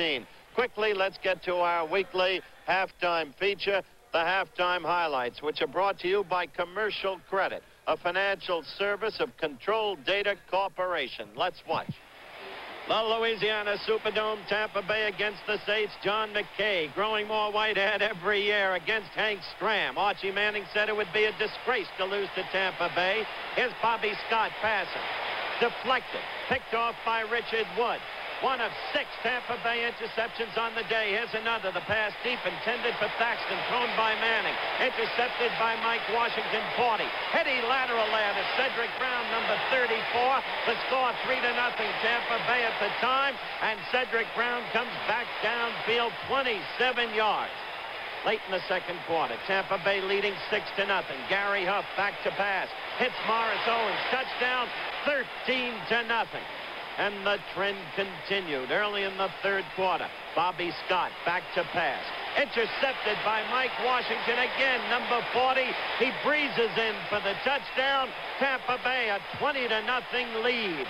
14. Quickly, let's get to our weekly halftime feature, the halftime highlights, which are brought to you by Commercial Credit, a financial service of Control Data Corporation. Let's watch. The Louisiana Superdome, Tampa Bay against the Saints. John McKay growing more white-haired every year against Hank Stram. Archie Manning said it would be a disgrace to lose to Tampa Bay. Here's Bobby Scott passing. Deflected. Picked off by Richard Wood. One of 6 Tampa Bay interceptions on the day. Here's another. The pass deep intended for Thaxton. Thrown by Manning. Intercepted by Mike Washington. 40. Heady lateral there to Cedric Brown, number 34. The score 3-0 Tampa Bay at the time. And Cedric Brown comes back downfield 27 yards. Late in the second quarter, Tampa Bay leading 6-0. Gary Huff back to pass. Hits Morris Owens. Touchdown 13-0. And the trend continued early in the third quarter. Bobby Scott back to pass. Intercepted by Mike Washington again, number 40. He breezes in for the touchdown. Tampa Bay a 20-0 lead.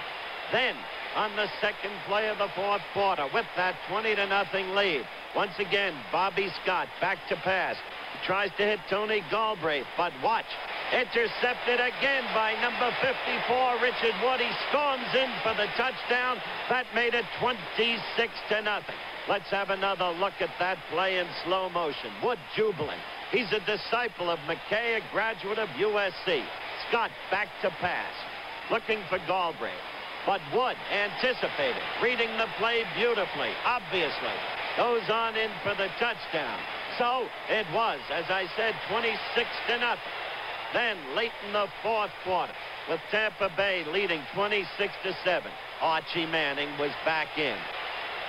Then, on the second play of the fourth quarter, with that 20-0 lead, once again, Bobby Scott back to pass. He tries to hit Tony Galbraith, but watch. Intercepted again by number 54, Richard Wood. He storms in for the touchdown. That made it 26-0. Let's have another look at that play in slow motion. Wood jubilant. He's a disciple of McKay, a graduate of USC. Scott back to pass, looking for Galbraith. But Wood anticipated, reading the play beautifully, obviously. Goes on in for the touchdown. So it was, as I said, 26-0. Then, late in the fourth quarter, with Tampa Bay leading 26-7, Archie Manning was back in.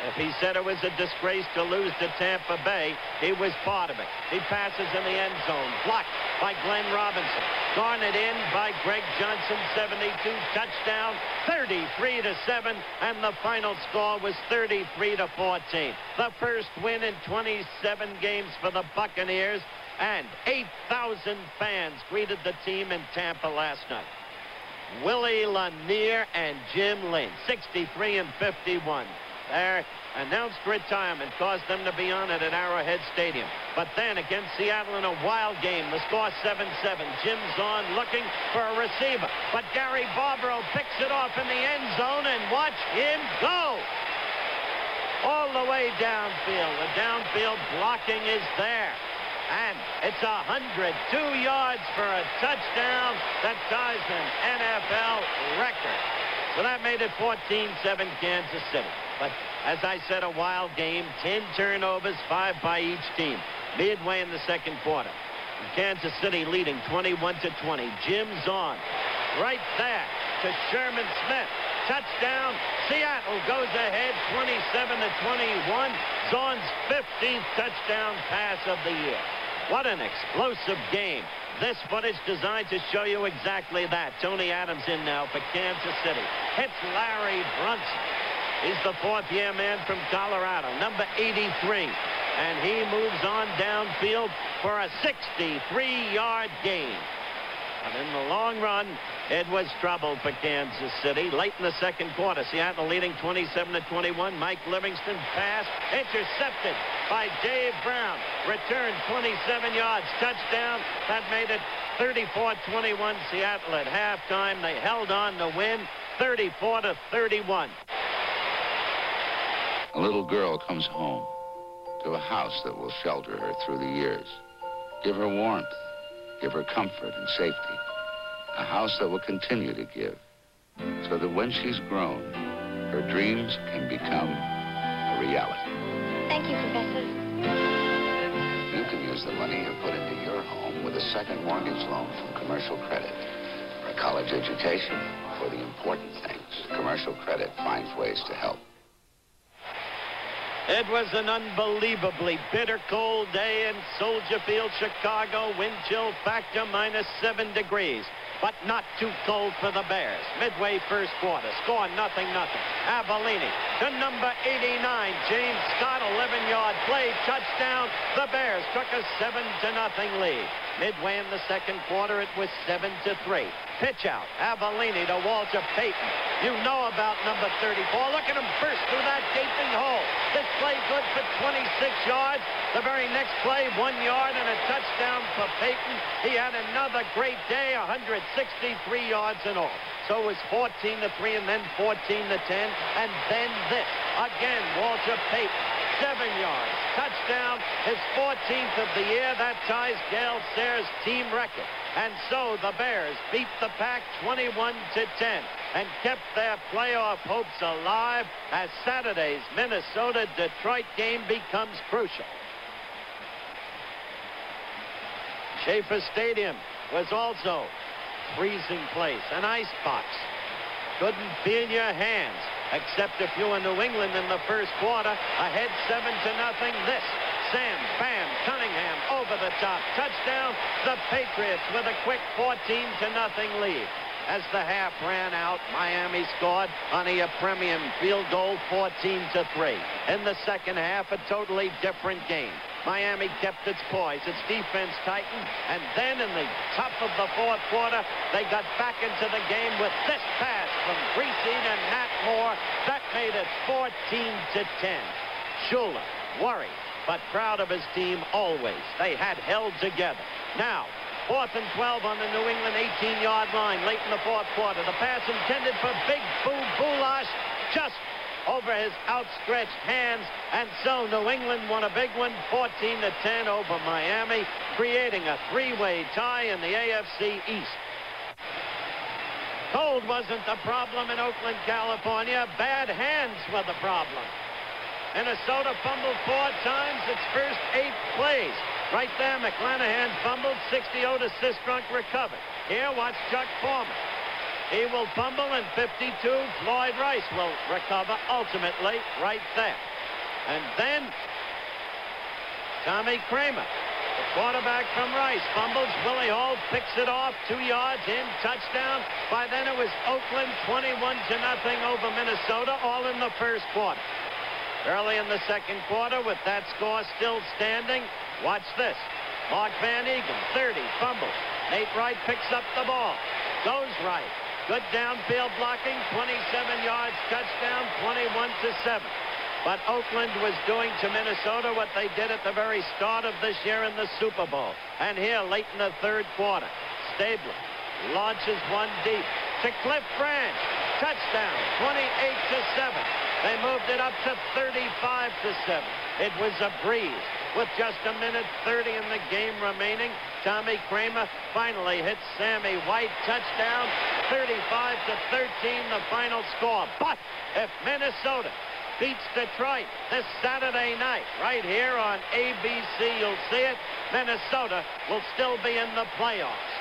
If he said it was a disgrace to lose to Tampa Bay, he was part of it. He passes in the end zone, blocked by Glenn Robinson. Garnered in by Greg Johnson, 72, touchdown, 33-7, and the final score was 33-14. The first win in 27 games for the Buccaneers, and 8,000 fans greeted the team in Tampa last night. Willie Lanier and Jim Lynn, 63 and 51. Their announced retirement caused them to be honored at Arrowhead Stadium. But then against Seattle in a wild game, the score 7-7. Jim's on looking for a receiver. But Gary Barbaro picks it off in the end zone, and watch him go. All the way downfield. The downfield blocking is there. And it's 102 yards for a touchdown that ties an NFL record. So that made it 14-7 Kansas City. But as I said, a wild game, 10 turnovers, 5 by each team. Midway in the second quarter, Kansas City leading 21-20. Jim's on right there to Sherman Smith. Touchdown. Seattle goes ahead 27-21. Zorn's 15th touchdown pass of the year. What an explosive game. This footage designed to show you exactly that. Tony Adams in now for Kansas City. Hits Larry Brunson. He's the fourth-year man from Colorado, number 83. And he moves on downfield for a 63-yard gain. And in the long run, it was trouble for Kansas City. Late in the second quarter, Seattle leading 27-21. Mike Livingston pass intercepted by Dave Brown. Returned 27 yards. Touchdown. That made it 34-21 Seattle at halftime. They held on to win 34-31. A little girl comes home to a house that will shelter her through the years. Give her warmth. Give her comfort and safety. A house that will continue to give, so that when she's grown, her dreams can become a reality. Thank you, Professor. You can use the money you put into your home with a second mortgage loan from Commercial Credit. For a college education, for the important things, Commercial Credit finds ways to help. It was an unbelievably bitter cold day in Soldier Field, Chicago. Wind chill factor -7 degrees, but not too cold for the Bears. Midway first quarter, score 0-0. Avellini to number 89, James Scott, 11-yard play, touchdown. The Bears took a 7-0 lead. Midway in the second quarter, it was 7-3. Pitch out, Avellini to Walter Payton. You know about number 34. Look at him burst through that gaping hole. This play good for 26 yards. The very next play, 1 yard and a touchdown for Payton. He had another great day, 163 yards in all. So it was 14-3 and then 14-10. And then this. Again, Walter Payton. 7 yards. Touchdown. His 14th of the year. That ties Gale Sayers' team record. And so the Bears beat the Pack 21-10 and kept their playoff hopes alive as Saturday's Minnesota-Detroit game becomes crucial. Schaefer Stadium was also freezing place, an ice box. Couldn't feel your hands, except if you were New England in the first quarter. Ahead 7-0. This. Sam Bam Cunningham over the top. Touchdown. The Patriots with a quick 14-0 lead. As the half ran out, Miami scored on a premium field goal, 14-3. In the second half, a totally different game. Miami kept its poise, its defense tightened, and then in the top of the fourth quarter, they got back into the game with this pass from Greasy to Nat Moore. That made it 14-10. Shula worried, but proud of his team always. They had held together. Now, 4th and 12 on the New England 18-yard line late in the fourth quarter. The pass intended for Big Boo Bulash, just over his outstretched hands, and so New England won a big one, 14-10 over Miami, creating a three-way tie in the AFC East. Cold wasn't the problem in Oakland, California. Bad hands were the problem. Minnesota fumbled 4 times its first 8 plays. Right there, McClanahan fumbled, 60 Otis Sistrunk recovered. Here, watch Chuck Foreman. He will fumble, and 52, Floyd Rice will recover ultimately right there. And then Tommy Kramer, the quarterback from Rice, fumbles. Willie Hall picks it off, 2 yards in, touchdown. By then it was Oakland 21-0 over Minnesota, all in the first quarter. Early in the second quarter, with that score still standing, watch this. Mark Van Eegen, 30, fumbles. Nate Wright picks up the ball, goes right. Good downfield blocking, 27 yards, touchdown, 21-7. But Oakland was doing to Minnesota what they did at the very start of this year in the Super Bowl. And here, late in the third quarter, Stabler launches one deep to Cliff Branch. Touchdown, 28-7. They moved it up to 35-7. It was a breeze. With just a minute 30 in the game remaining, Tommy Kramer finally hits Sammy White. Touchdown, 35-13, the final score. But if Minnesota beats Detroit this Saturday night, right here on ABC, you'll see it, Minnesota will still be in the playoffs.